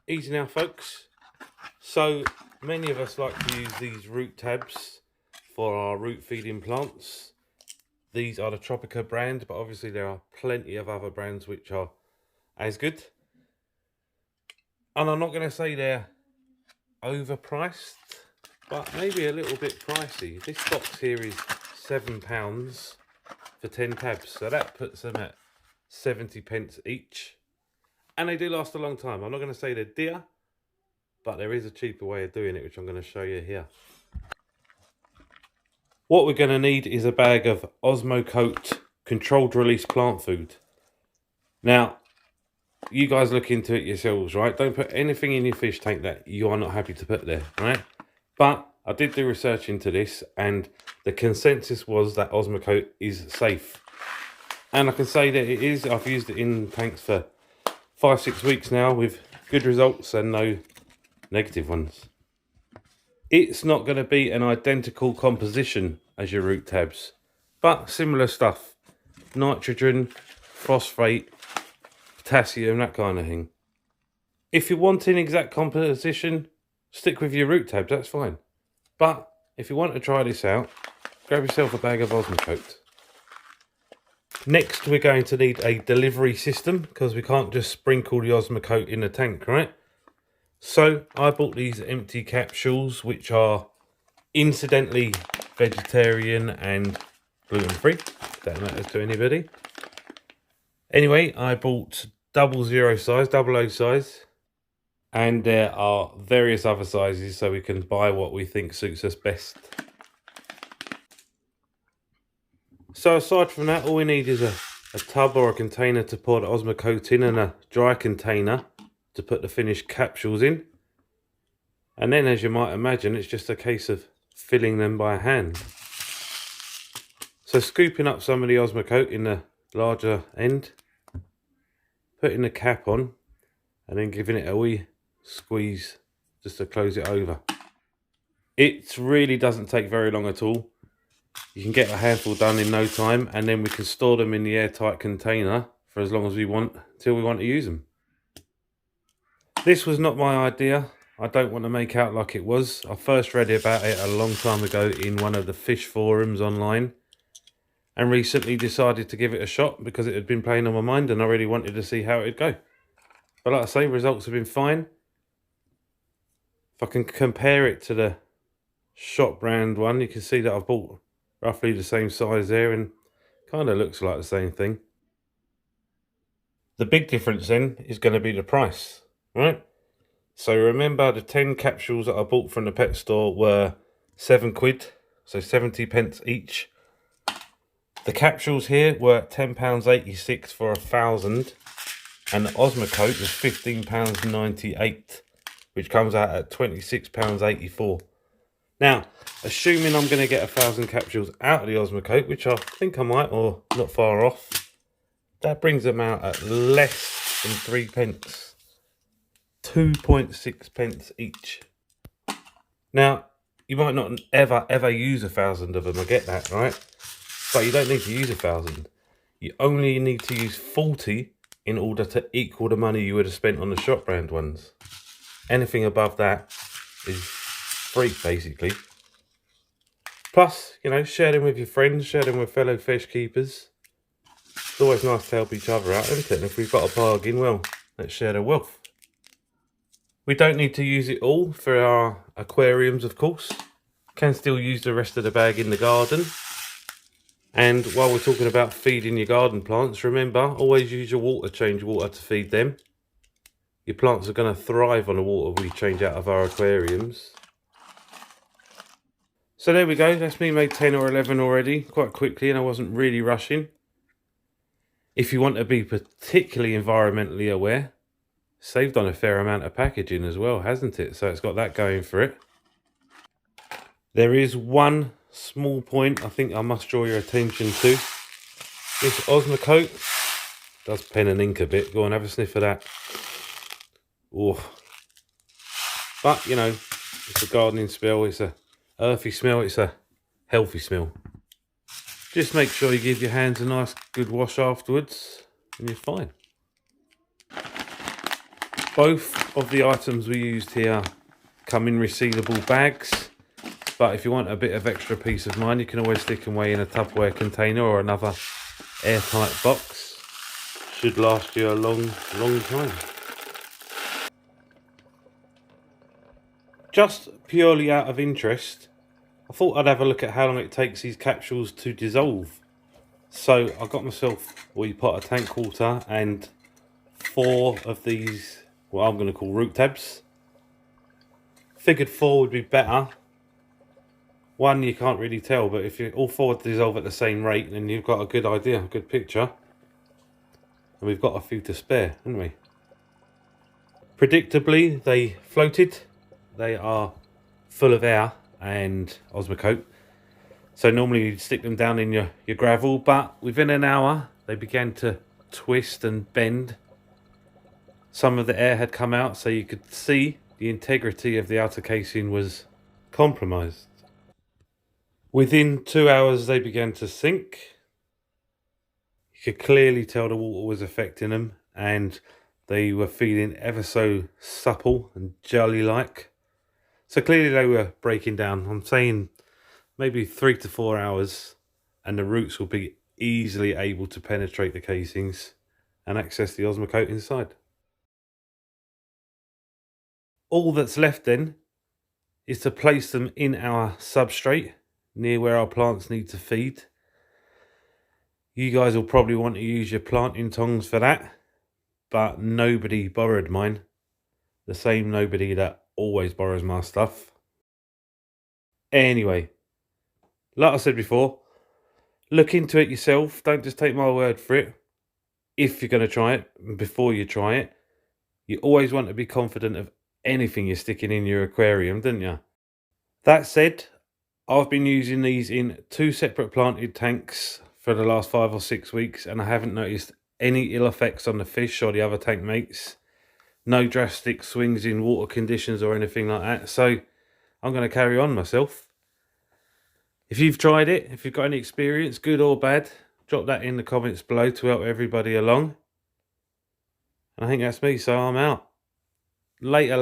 Easy now, folks. So many of us like to use these root tabs for our root feeding plants. These are the Tropica brand, but obviously there are plenty of other brands which are as good. And I'm not going to say they're overpriced, but maybe a little bit pricey. This box here is £7 for 10 tabs, so that puts them at 70p each. And they do last a long time. I'm not going to say they're dear, but there is a cheaper way of doing it, which I'm going to show you here. What we're going to need is a bag of Osmocote controlled release plant food. Now, you guys look into it yourselves, right? Don't put anything in your fish tank that you are not happy to put there, right? But I did do research into this, and the consensus was that Osmocote is safe. And I can say that it is. I've used it in tanks for 5-6 weeks now with good results and no negative ones. It's not going to be an identical composition as your root tabs, but similar stuff. Nitrogen, phosphate, potassium, that kind of thing. If you want an exact composition, stick with your root tabs, that's fine. But if you want to try this out, grab yourself a bag of Osmocote. Next, we're going to need a delivery system because we can't just sprinkle the Osmocote in the tank, right? So I bought these empty capsules, which are incidentally vegetarian and gluten-free, if that matters to anybody. Anyway, I bought 00 size, and there are various other sizes, so we can buy what we think suits us best. So aside from that, all we need is a tub or a container to pour the Osmocote in, and a dry container to put the finished capsules in. And then, as you might imagine, it's just a case of filling them by hand. So scooping up some of the Osmocote in the larger end, putting the cap on, and then giving it a wee squeeze just to close it over. It really doesn't take very long at all. You can get a handful done in no time, and then we can store them in the airtight container for as long as we want, till we want to use them. This was not my idea. I don't want to make out like it was. I first read about it a long time ago in one of the fish forums online, and recently decided to give it a shot because it had been playing on my mind and I really wanted to see how it would go. But like I say, results have been fine. If I can compare it to the shop brand one, you can see that I've bought roughly the same size there and kind of looks like the same thing. The big difference then is going to be the price, right? So remember, the 10 capsules that I bought from the pet store were £7, so 70p each. The capsules here were £10.86 for 1,000, and the Osmocote was £15.98, which comes out at £26.84. Now, assuming I'm going to get 1,000 capsules out of the Osmocote, which I think I might, or not far off, that brings them out at less than 3p. 2.6p each. Now, you might not ever use 1,000 of them, I get that, right? But you don't need to use 1,000. You only need to use 40 in order to equal the money you would have spent on the shop brand ones. Anything above that is free, basically. Plus, you know, share them with your friends, share them with fellow fish keepers. It's always nice to help each other out, isn't it? And if we've got a bargain, well, let's share the wealth. We don't need to use it all for our aquariums, of course. Can still use the rest of the bag in the garden. And while we're talking about feeding your garden plants, remember, always use your water change water to feed them. Your plants are going to thrive on the water we change out of our aquariums. So there we go, that's me made 10 or 11 already, quite quickly, and I wasn't really rushing. If you want to be particularly environmentally aware, saved on a fair amount of packaging as well, hasn't it? So it's got that going for it. There is one small point I think I must draw your attention to. This Osmocote does pen and ink a bit. Go on, have a sniff of that. Oh, but you know, it's a gardening smell, it's a earthy smell, it's a healthy smell. Just make sure you give your hands a nice good wash afterwards and you're fine. Both of the items we used here come in resealable bags, but if you want a bit of extra peace of mind, you can always stick them away in a Tupperware container or another airtight box. Should last you a long time. Just purely out of interest, I thought I'd have a look at how long it takes these capsules to dissolve. So I got myself a wee pot of tank water and 4 of these, what I'm going to call root tabs. Figured 4 would be better. 1 you can't really tell, but if you all 4 dissolve at the same rate, then you've got a good idea, a good picture. And we've got a few to spare, haven't we? Predictably, they floated. They are full of air and Osmocote. So normally you'd stick them down in your gravel, but within an hour they began to twist and bend. Some of the air had come out, so you could see the integrity of the outer casing was compromised. Within 2 hours they began to sink. You could clearly tell the water was affecting them, and they were feeling ever so supple and jelly-like. So clearly they were breaking down. I'm saying maybe 3 to 4 hours, and the roots will be easily able to penetrate the casings and access the Osmocote inside. All that's left then is to place them in our substrate near where our plants need to feed. You guys will probably want to use your planting tongs for that, but nobody borrowed mine. The same nobody that always borrows my stuff. Anyway, like I said before, look into it yourself. Don't just take my word for it. If you're going to try it, before you try it, you always want to be confident of anything you're sticking in your aquarium, don't you? That said, I've been using these in 2 separate planted tanks for the last 5 or 6 weeks, and I haven't noticed any ill effects on the fish or the other tank mates. No drastic swings in water conditions or anything like that. So I'm going to carry on myself. If you've tried it, if you've got any experience, good or bad, drop that in the comments below to help everybody along. And I think that's me, so I'm out. Later.